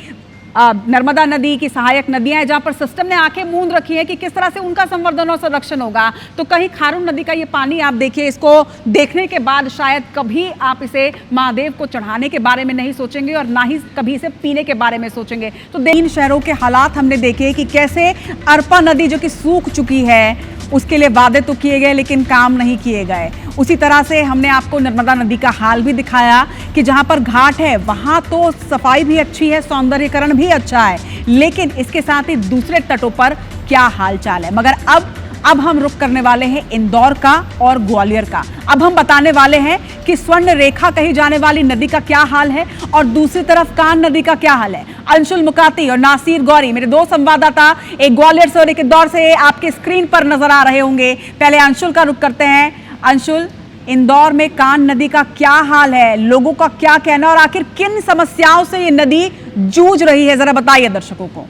नर्मदा नदी की सहायक नदियां हैं जहां पर सिस्टम ने आंखें मूंद रखी है कि किस तरह से उनका संवर्धन और संरक्षण होगा। तो कहीं खारून नदी का ये पानी आप देखिए, इसको देखने के बाद शायद कभी आप इसे महादेव को चढ़ाने के बारे में नहीं सोचेंगे और ना ही कभी इसे पीने के बारे में सोचेंगे। तो इन शहरों के हालात हमने देखे कि कैसे अरपा नदी जो कि सूख चुकी है, उसके लिए वादे तो किए गए लेकिन काम नहीं किए गए। उसी तरह से हमने आपको नर्मदा नदी का हाल भी दिखाया कि जहां पर घाट है वहां तो सफाई भी अच्छी है, सौंदर्यीकरण भी अच्छा है, लेकिन इसके साथ ही दूसरे तटों पर क्या हाल चाल है। मगर अब हम रुक करने वाले हैं इंदौर का और ग्वालियर का। अब हम बताने वाले हैं कि स्वर्ण रेखा कही जाने वाली नदी का क्या हाल है और दूसरी तरफ कान नदी का क्या हाल है। अंशुल मुकाती और नासिर गौरी, मेरे दो संवाददाता, एक ग्वालियर से और एक इंदौर से, आपके स्क्रीन पर नजर आ रहे होंगे। पहले अंशुल का रुख करते हैं। अंशुल, इंदौर में कान नदी का क्या हाल है, लोगों का क्या कहना और आखिर किन समस्याओं से ये नदी जूझ रही है, जरा बताइए दर्शकों को।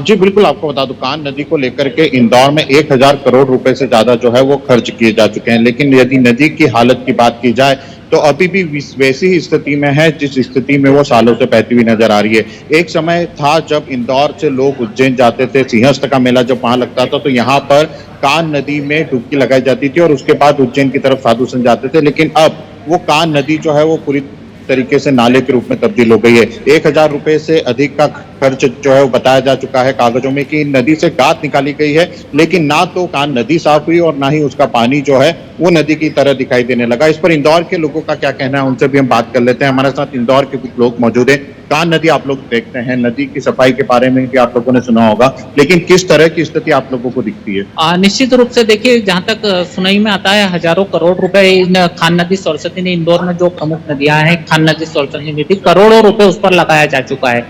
जी बिल्कुल, आपको बता दूं, कान नदी को लेकर के इंदौर में 1000 करोड़ रुपए से ज्यादा जो है वो खर्च किए जा चुके हैं। लेकिन यदि नदी की हालत की बात की जाए तो अभी भी वैसी ही स्थिति में है जिस स्थिति में वो सालों से बहती हुई नजर आ रही है। एक समय था जब इंदौर से लोग उज्जैन जाते थे, सिंहस्थ का मेला जब वहां लगता था तो यहाँ पर कान नदी में डुबकी लगाई जाती थी और उसके बाद उज्जैन की तरफ साधु संत जाते थे। लेकिन अब वो कान नदी जो है वो पूरी तरीके से नाले के रूप में तब्दील हो गई है। 1000 रुपए से अधिक का खर्च जो है वो बताया जा चुका है कागजों में कि नदी से गाद निकाली गई है, लेकिन ना तो कान नदी साफ हुई और ना ही उसका पानी जो है वो नदी की तरह दिखाई देने लगा। इस पर इंदौर के लोगों का क्या कहना है, उनसे भी हम बात कर लेते हैं। हमारे साथ इंदौर के कुछ लोग मौजूद हैं। कान नदी आप लोग देखते हैं, नदी की सफाई के बारे में भी आप लोगों ने सुना होगा, लेकिन किस तरह की स्थिति आप लोगों को दिखती है? निश्चित रूप से देखिए, जहाँ तक सुनाई में आता है, हजारों करोड़ रुपए इन खान नदी सरस्वती ने, इंदौर में जो प्रमुख नदियां हैं खान नदी सरस्वती नदी, करोड़ों रुपए उस पर लगाया जा चुका है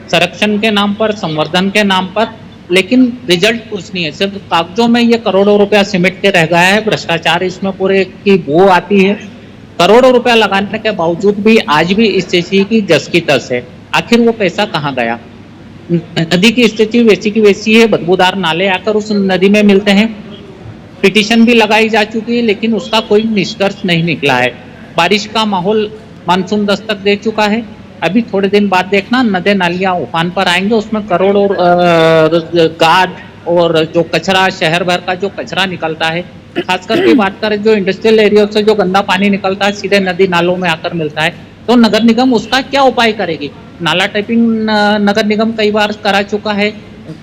संरक्षण के नाम पर, संवर्धन के नाम पर, लेकिन रिजल्ट कुछ नहीं है। सिर्फ कागजों में ये करोड़ों रुपया सिमट के रह गया है। भ्रष्टाचार इसमें पूरे की बू आती है। करोड़ों रुपया लगाने के बावजूद भी आज भी स्थिति की जस की तस है। आखिर वो पैसा कहाँ गया? नदी की स्थिति वैसी की वैसी है। बदबूदार नाले आकर उस नदी में मिलते हैं। पिटीशन भी लगाई जा चुकी है, लेकिन उसका कोई निष्कर्ष नहीं निकला है। बारिश का माहौल, मानसून दस्तक दे चुका है। अभी थोड़े दिन बाद देखना, नदी नालियां उफान पर आएंगे, उसमें करोड़ों गाद और जो कचरा, शहर भर का जो कचरा निकलता है, खास करके बात करें जो इंडस्ट्रियल एरिया से जो गंदा पानी निकलता है, सीधे नदी नालों में आकर मिलता है। तो नगर निगम उसका क्या उपाय करेगी? नाला टाइपिंग नगर निगम कई बार करा चुका है।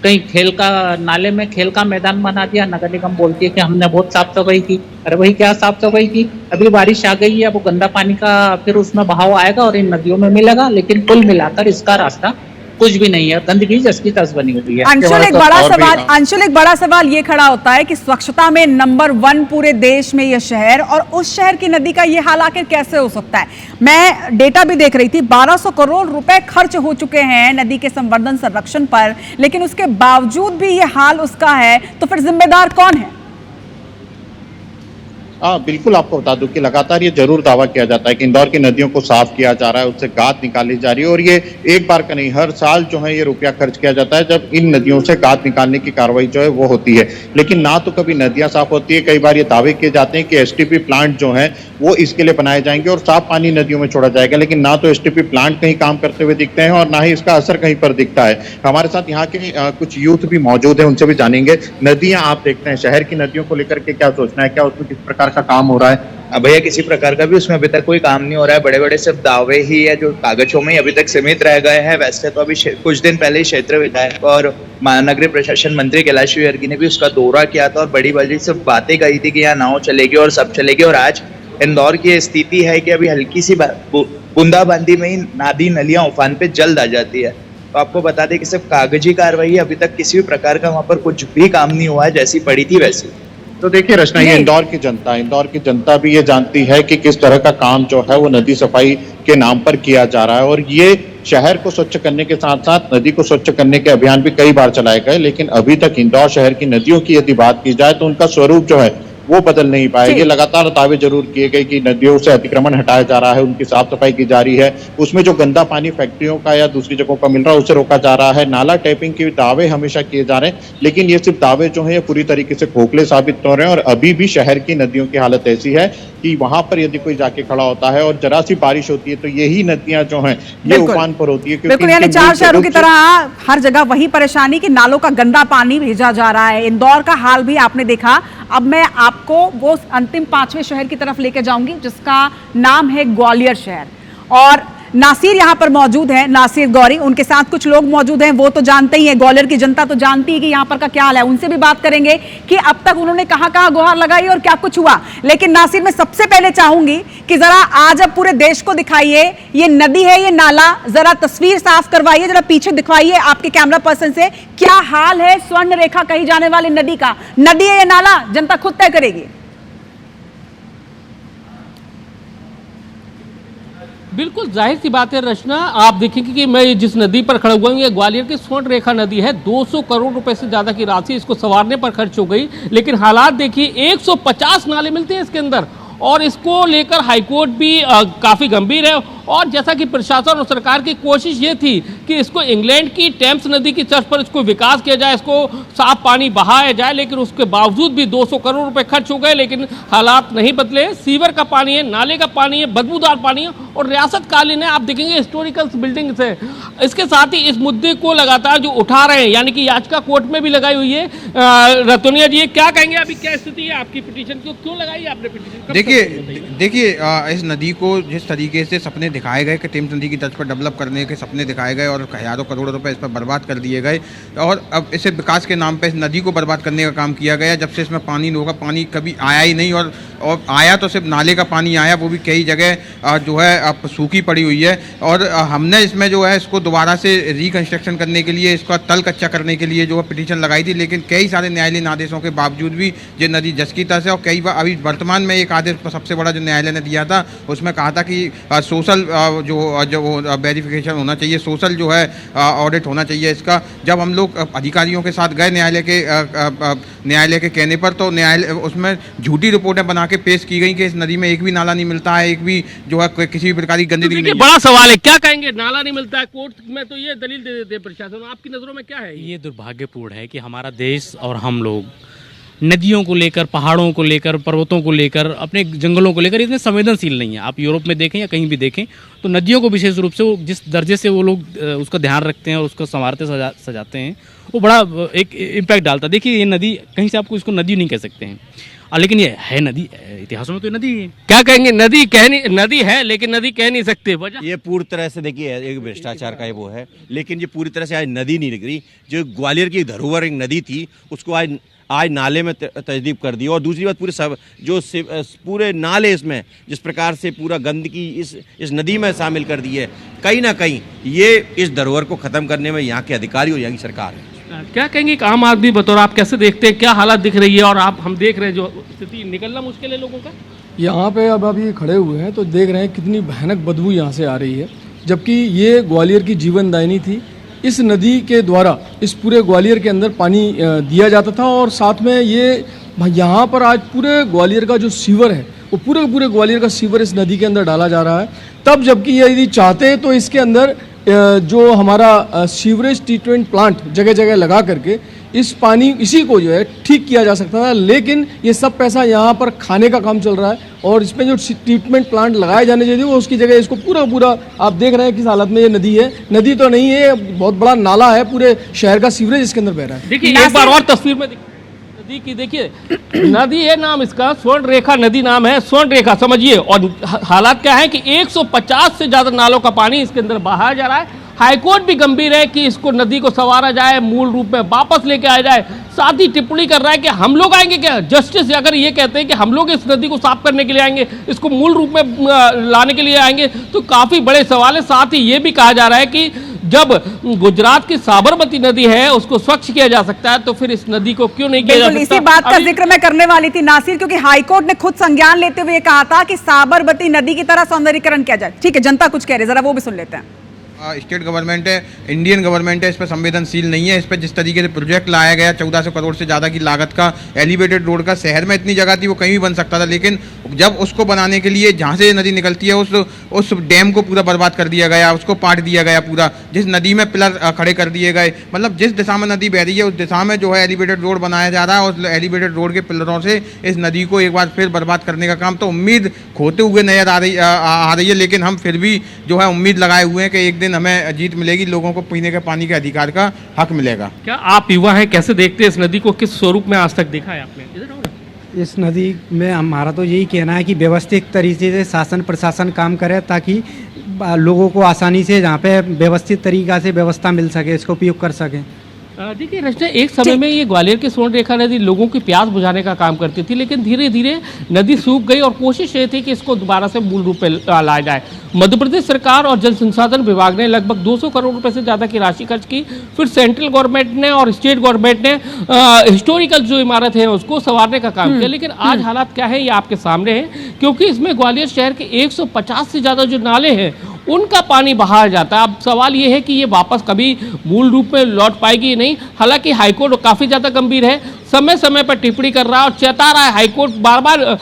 कहीं खेल का, नाले में खेल का मैदान बना दिया, नगर निगम बोलती है कि हमने बहुत साफ सफाई की। अरे भाई, क्या साफ सफाई की? अभी बारिश आ गई है, अब पानी का फिर उसमें बहाव आएगा और इन नदियों में मिलेगा, लेकिन कुल मिलाकर इसका रास्ता कुछ भी नहीं है। गंदगी जसकी तस बनी हुई है। अंशुल, एक बड़ा सवाल ये खड़ा होता है कि स्वच्छता में नंबर 1 पूरे देश में ये शहर, और उस शहर की नदी का ये हाल आखिर कैसे हो सकता है? मैं डेटा भी देख रही थी, 1200 करोड़ रुपए खर्च हो चुके हैं नदी के संवर्धन संरक्षण पर, लेकिन उसके बावजूद भी ये हाल उसका है। तो फिर जिम्मेदार कौन है? बिल्कुल, आपको बता दूं कि लगातार ये जरूर दावा किया जाता है कि इंदौर की नदियों को साफ किया जा रहा है, उससे गाद निकाली जा रही है, और ये एक बार का नहीं, हर साल जो है ये रुपया खर्च किया जाता है जब इन नदियों से गाद निकालने की कार्रवाई जो है वो होती है। लेकिन ना तो कभी नदियां साफ होती है। कई बार ये दावे किए जाते हैं कि एसटीपी प्लांट जो है वो इसके लिए बनाए जाएंगे और साफ पानी नदियों में छोड़ा जाएगा, लेकिन ना तो एसटीपी प्लांट कहीं काम करते हुए दिखते हैं और ना ही इसका असर कहीं पर दिखता है। हमारे साथ यहाँ के कुछ यूथ भी मौजूद है, उनसे भी जानेंगे। नदियां आप देखते हैं, शहर की नदियों को लेकर के क्या सोचना है? क्या उसमें किस प्रकार का काम हो रहा है? भैया, किसी प्रकार का भी उसमें अभी तक कोई काम नहीं हो रहा है। बड़े बड़े सिर्फ दावे ही है जो कागजों में ही अभी तक सीमित रह गए हैं। वैसे तो अभी कुछ दिन पहले ही क्षेत्र विधायक और महानगरीय प्रशासन मंत्री कैलाश विजयवर्गीय ने भी उसका दौरा किया था और बड़ी बड़ी सिर्फ बातें कही थी कि यहाँ नाव चलेगी और सब चलेगी। और आज इंदौर की स्थिति है कि अभी हल्की सी बूंदाबांदी में ही नदी नालियां उफान पे जल्द आ जाती है। तो आपको बता दें कि सिर्फ कागजी कार्रवाई, अभी तक किसी भी प्रकार का वहाँ पर कुछ भी काम नहीं हुआ है, जैसी पड़ी थी वैसी। तो देखिए रचना, ये इंदौर की जनता भी ये जानती है कि किस तरह का काम जो है वो नदी सफाई के नाम पर किया जा रहा है, और ये शहर को स्वच्छ करने के साथ साथ नदी को स्वच्छ करने के अभियान भी कई बार चलाए गए, लेकिन अभी तक इंदौर शहर की नदियों की यदि बात की जाए तो उनका स्वरूप जो है वो बदल नहीं पाए। ये लगातार दावे जरूर किए गए कि नदियों से अतिक्रमण हटाया जा रहा है, उनकी साफ सफाई की जा रही है, उसमें जो गंदा पानी फैक्ट्रियों का या दूसरी जगहों का मिल रहा है उसे रोका जा रहा है, नाला टैपिंग के दावे हमेशा किए जा रहे हैं, लेकिन ये सिर्फ दावे जो है ये पूरी तरीके से खोखले साबित हो रहे हैं। और अभी भी शहर की नदियों की हालत ऐसी है कि वहां पर यदि कोई जाके खड़ा होता है और जरा सी बारिश होती है तो यही नदियां जो हैं ये उफान पर होती है। बिल्कुल, यानी 4 शहरों की तरह हर जगह वही परेशानी कि नालों का गंदा पानी भेजा जा रहा है। इंदौर का हाल भी आपने देखा। अब मैं आपको वो अंतिम 5वें शहर की तरफ लेके जाऊंगी जिसका नाम है ग्वालियर शहर, और नासिर यहाँ पर मौजूद है, नासिर गौरी, उनके साथ कुछ लोग मौजूद हैं। वो तो जानते ही हैं, ग्वालियर की जनता तो जानती है कि यहाँ पर का क्या हाल है। उनसे भी बात करेंगे कि अब तक उन्होंने कहाँ गुहार लगाई और क्या कुछ हुआ। लेकिन नासिर, मैं सबसे पहले चाहूंगी कि जरा आज अब पूरे देश को दिखाइए, ये नदी है, ये नाला, जरा तस्वीर साफ करवाइए, जरा पीछे दिखवाइए आपके कैमरा पर्सन से, क्या हाल है स्वर्ण रेखा कही जाने वाली नदी का। नदी है ये नाला, जनता खुद तय करेगी। बिल्कुल जाहिर सी बात है रचना, आप देखेंगे कि मैं जिस नदी पर खड़ा हुआ हूँ ये ग्वालियर की स्वर्ण रेखा नदी है। 200 करोड़ रुपए से ज़्यादा की राशि इसको संवारने पर खर्च हो गई, लेकिन हालात देखिए 150 नाले मिलते हैं इसके अंदर, और इसको लेकर हाईकोर्ट भी काफ़ी गंभीर है। और जैसा कि प्रशासन और सरकार की कोशिश ये थी कि इसको इंग्लैंड की टेम्स नदी की तर्ज पर इसको विकास किया जाए, इसको साफ पानी बहाया जाए, लेकिन उसके बावजूद भी 200 करोड़ रुपए खर्च हो गए, लेकिन हालात नहीं बदले। सीवर का पानी है, नाले का पानी है, बदबूदार पानी है और रियासत कालीन है। आप देखेंगे हिस्टोरिकल बिल्डिंग्स है। इसके साथ ही इस मुद्दे को लगातार जो उठा रहे हैं, यानी कि याचिका कोर्ट में भी लगाई हुई है। रतोनिया जी क्या कहेंगे, अभी क्या स्थिति है आपकी पिटीशन की, क्यों लगाई आपने पिटीशन? देखिए इस नदी को जिस तरीके से सपने दिखाए गए कि टेम्स नदी की तर्ज पर डेवलप करने के सपने दिखाए गए और हज़ारों करोड़ रुपए इस पर बर्बाद कर दिए गए, और अब इसे विकास के नाम पे इस नदी को बर्बाद करने का काम किया गया। जब से इसमें पानी होगा, पानी कभी आया ही नहीं, और आया तो सिर्फ नाले का पानी आया, वो भी कई जगह जो है अब सूखी पड़ी हुई है। और हमने इसमें जो है इसको दोबारा से रिकन्स्ट्रक्शन करने के लिए, इसका तल कच्चा करने के लिए जो है पिटीशन लगाई थी, लेकिन कई सारे न्यायालयीन आदेशों के बावजूद भी ये नदी जस की तस है। और कई बार अभी वर्तमान में एक आदेश सबसे बड़ा जो न्यायालय ने दिया था, उसमें कहा था कि सोशल जो वेरिफिकेशन होना चाहिए, सोशल जो है ऑडिट होना चाहिए इसका। जब हम लोग अधिकारियों के साथ गए न्यायालय के कहने पर, तो न्यायालय उसमें झूठी रिपोर्टें बना के पेश की गई कि इस नदी में एक भी नाला नहीं मिलता है, एक भी जो है किसी भी प्रकार की गंदगी नहीं। बड़ा सवाल है, क्या कहेंगे, नाला नहीं मिलता है, कोर्ट में तो ये दलील दे देते हैं प्रशासन, आपकी नजरों में क्या है? ये दुर्भाग्यपूर्ण है कि हमारा देश और हम लोग नदियों को लेकर, पहाड़ों को लेकर, पर्वतों को लेकर, अपने जंगलों को लेकर इतने संवेदनशील नहीं है। आप यूरोप में देखें या कहीं भी देखें तो नदियों को विशेष रूप से वो जिस दर्जे से वो लोग उसका ध्यान रखते हैं और उसको संवारते सजाते हैं, वो बड़ा एक इम्पैक्ट डालता है। देखिए ये नदी, कहीं से आपको इसको नदी नहीं कह सकते हैं, लेकिन ये है नदी, इतिहासों में तो नदी है। क्या कहेंगे, नदी है लेकिन नदी कह नहीं सकते वजह? ये पूरी तरह से देखिए एक भ्रष्टाचार का वो है, लेकिन ये पूरी तरह से आज नदी नहीं लग रही। जो ग्वालियर की धरोहर एक नदी थी, उसको आज नाले में तजदीद कर दी। और दूसरी बात, पूरे नाले इसमें जिस प्रकार से पूरा गंदगी इस नदी में शामिल कर दी है, कहीं ना कहीं ये इस धरोहर को ख़त्म करने में यहाँ के अधिकारी और यहाँ की सरकार है। क्या कहेंगे एक आम आदमी बतौर, आप कैसे देखते हैं, क्या हालत दिख रही है? और हम देख रहे हैं जो स्थिति, निकलना मुश्किल है लोगों का। यहाँ पे अब अभी खड़े हुए हैं तो देख रहे हैं कितनी भयानक बदबू यहाँ से आ रही है, जबकि ये ग्वालियर की जीवनदायिनी थी। इस नदी के द्वारा इस पूरे ग्वालियर के अंदर पानी दिया जाता था, और साथ में ये यहाँ पर आज पूरे ग्वालियर का जो सीवर है, वो पूरे ग्वालियर का सीवर इस नदी के अंदर डाला जा रहा है। तब जबकि ये यदि चाहते तो इसके अंदर जो हमारा सीवरेज ट्रीटमेंट प्लांट जगह जगह लगा करके इसी को जो है ठीक किया जा सकता था, लेकिन ये सब पैसा यहाँ पर खाने का काम चल रहा है। और इसमें जो ट्रीटमेंट प्लांट लगाए जाने चाहिए वो उसकी जगह इसको पूरा आप देख रहे हैं किस हालत में ये नदी है। नदी तो नहीं है, बहुत बड़ा नाला है, पूरे शहर का सीवरेज इसके अंदर बह रहा है। देखिए एक बार और तस्वीर में नदी की देखिए, नदी है नाम इसका, स्वर्ण रेखा नदी नाम है, स्वर्ण रेखा समझिए। और हालात क्या है कि 150 से ज्यादा नालों का पानी इसके अंदर बहाया जा रहा है। हाईकोर्ट भी गंभीर है कि इसको नदी को संवारा जाए, मूल रूप में वापस लेके आया जाए। साथ ही टिप्पणी कर रहा है कि हम लोग आएंगे क्या, जस्टिस अगर ये कहते हैं कि हम लोग इस नदी को साफ करने के लिए आएंगे, इसको मूल रूप में लाने के लिए आएंगे, तो काफी बड़े सवाल है। साथ ही ये भी कहा जा रहा है कि जब गुजरात की साबरमती नदी है उसको स्वच्छ किया जा सकता है, तो फिर इस नदी को क्यों नहीं किया जा सकता? इसी बात का जिक्र मैं करने वाली थी नासिर, क्योंकि हाईकोर्ट ने खुद संज्ञान लेते हुए कहा था कि साबरमती नदी की तरह सौंदर्यीकरण किया जाए। ठीक है, जनता कुछ कह रही है, जरा वो भी सुन लेते हैं। स्टेट गवर्नमेंट है, इंडियन गवर्नमेंट है, इस पर संवेदनशील नहीं है। इस पर जिस तरीके से प्रोजेक्ट लाया गया 1400 करोड़ से ज़्यादा की लागत का एलिवेटेड रोड का, शहर में इतनी जगह थी वो कहीं भी बन सकता था, लेकिन जब उसको बनाने के लिए जहाँ से नदी निकलती है उस डैम को पूरा बर्बाद कर दिया गया, उसको पाट दिया गया पूरा। जिस नदी में पिलर खड़े कर दिए गए, मतलब जिस दिशा में नदी बह रही है उस दिशा में जो है एलिवेटेड रोड बनाया जा रहा है, और एलिवेटेड रोड के पिलरों से इस नदी को एक बार फिर बर्बाद करने का काम तो उम्मीद खोते हुए नजर आ रही है। लेकिन हम फिर भी जो है उम्मीद लगाए हुए हैं कि एक दिन हमें जीत मिलेगी, लोगों को पीने के पानी के अधिकार का हक मिलेगा। क्या आप युवा हैं, कैसे देखते हैं इस नदी को, किस स्वरूप में आज तक देखा है आपने? इस नदी में हमारा तो यही कहना है कि व्यवस्थित तरीके से शासन प्रशासन काम करे, ताकि लोगों को आसानी से जहाँ पे व्यवस्थित तरीका से व्यवस्था मिल सके, इसको उपयोग कर सकें। देखिए रचना, एक समय में ये ग्वालियर की स्वर्ण रेखा नदी लोगों की प्यास बुझाने का काम करती थी, लेकिन धीरे धीरे नदी सूख गई और कोशिश ये थी कि इसको दोबारा से मूल रूप में लाया जाए। मध्य प्रदेश सरकार और जल संसाधन विभाग ने लगभग 200 करोड़ रुपए से ज़्यादा की राशि खर्च की। फिर सेंट्रल गवर्नमेंट ने और स्टेट गवर्नमेंट ने हिस्टोरिकल जो इमारत है उसको संवारने का काम किया। लेकिन आज हालात क्या है ये आपके सामने है क्योंकि इसमें ग्वालियर शहर के 150 से ज़्यादा जो नाले हैं उनका पानी बाहर जाता है। अब सवाल ये है कि ये वापस कभी मूल रूप में लौट पाएगी या नहीं। हालांकि हाईकोर्ट काफ़ी ज़्यादा गंभीर है, समय समय पर टिप्पणी कर रहा है और चेता रहा है। हाईकोर्ट बार बार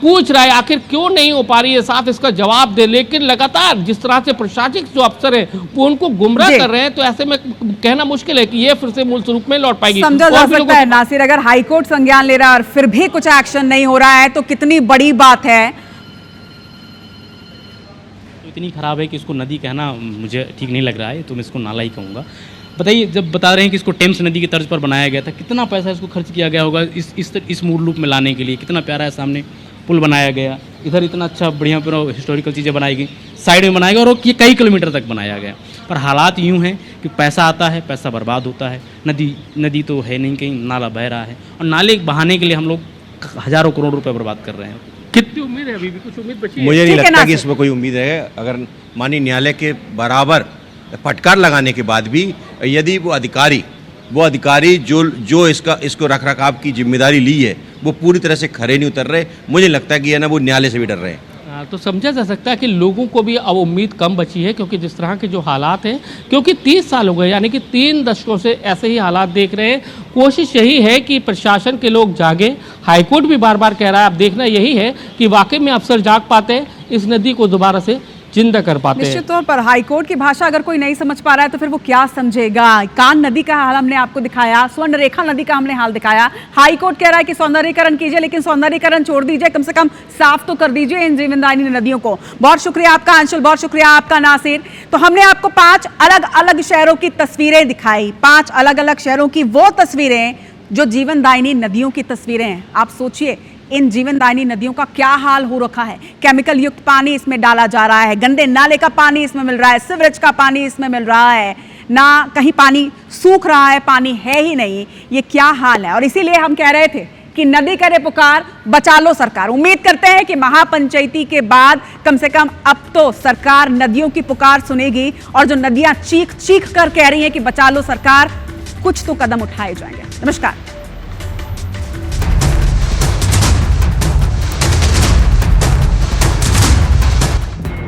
पूछ रहा है आखिर क्यों नहीं हो पा रही है, साफ इसका जवाब दे। लेकिन लगातार जिस तरह से प्रशासनिक जो अफसर है वो उनको गुमराह कर रहे हैं, तो ऐसे में कहना मुश्किल है कि ये फिर से मूल स्वरूप में लौट पाएगी। समझा जा सकता है नासिर, अगर हाईकोर्ट संज्ञान ले रहा है और फिर भी कुछ एक्शन नहीं हो रहा है तो कितनी बड़ी बात है। इतनी खराब है कि इसको नदी कहना मुझे ठीक नहीं लग रहा है, तो मैं इसको नाला ही कहूँगा। बताइए, जब बता रहे हैं कि इसको टेम्स नदी की तर्ज पर बनाया गया था, कितना पैसा इसको खर्च किया गया होगा इस मूल रूप में लाने के लिए। कितना प्यारा है, सामने पुल बनाया गया, इधर इतना अच्छा बढ़िया पूरा हिस्टोरिकल चीज़ें बनाई गई, साइड में बनाया गया और ये कई किलोमीटर तक बनाया गया। पर हालात यूँ हैं कि पैसा आता है, पैसा बर्बाद होता है। नदी तो है नहीं, कहीं नाला बह रहा है और नाले बहाने के लिए हम लोग हज़ारों करोड़ रुपये बर्बाद कर रहे हैं। कितनी उम्मीद है, अभी भी कुछ उम्मीद बची है? मुझे नहीं लगता कि इसमें कोई उम्मीद है। अगर माननीय न्यायालय के बराबर फटकार लगाने के बाद भी यदि वो अधिकारी जो इसको रख रखाव की जिम्मेदारी ली है वो पूरी तरह से खरे नहीं उतर रहे, मुझे लगता है कि वो न्यायालय से भी डर रहे हैं। तो समझा जा सकता है कि लोगों को भी अब उम्मीद कम बची है, क्योंकि जिस तरह के जो हालात हैं, क्योंकि 30 साल हो गए, यानी कि 3 दशकों से ऐसे ही हालात देख रहे हैं। कोशिश यही है कि प्रशासन के लोग जागे, हाईकोर्ट भी बार बार कह रहा है। अब देखना यही है कि वाकई में अफसर जाग पाते हैं, इस नदी को दोबारा से जिंदा कर पाते हैं। निश्चित तौर पर हाईकोर्ट की भाषा अगर कोई नहीं समझ पा रहा है तो फिर वो क्या समझेगा। कान नदी का हाल हमने आपको दिखाया, स्वर्ण रेखा नदी का हमने हाल दिखाया। हाईकोर्ट कह रहा है कि सौंदर्यीकरण कीजिए, लेकिन सौंदर्यीकरण छोड़ दीजिए, कम से कम साफ तो कर दीजिए इन जीवनदायिनी नदियों को। बहुत शुक्रिया आपका अंशुल, बहुत शुक्रिया आपका नासिर। तो हमने आपको 5 अलग अलग शहरों की तस्वीरें दिखाई, 5 अलग अलग शहरों की वो तस्वीरें जो जीवनदायिनी नदियों की तस्वीरें हैं। आप सोचिए इन जीवनदायिनी नदियों का क्या हाल हो रखा है। केमिकल युक्त पानी इसमें डाला जा रहा है, गंदे नाले का पानी इसमें मिल रहा है, सीवरेज का पानी इसमें मिल रहा है, ना कहीं पानी सूख रहा है, पानी है ही नहीं। ये क्या हाल है। और इसीलिए हम कह रहे थे कि नदी करे पुकार, बचा लो सरकार। उम्मीद करते हैं कि महापंचायती के बाद कम से कम अब तो सरकार नदियों की पुकार सुनेगी और जो नदियां चीख चीख कर कह रही हैं कि बचा लो सरकार, कुछ तो कदम उठाए जाएंगे। नमस्कार।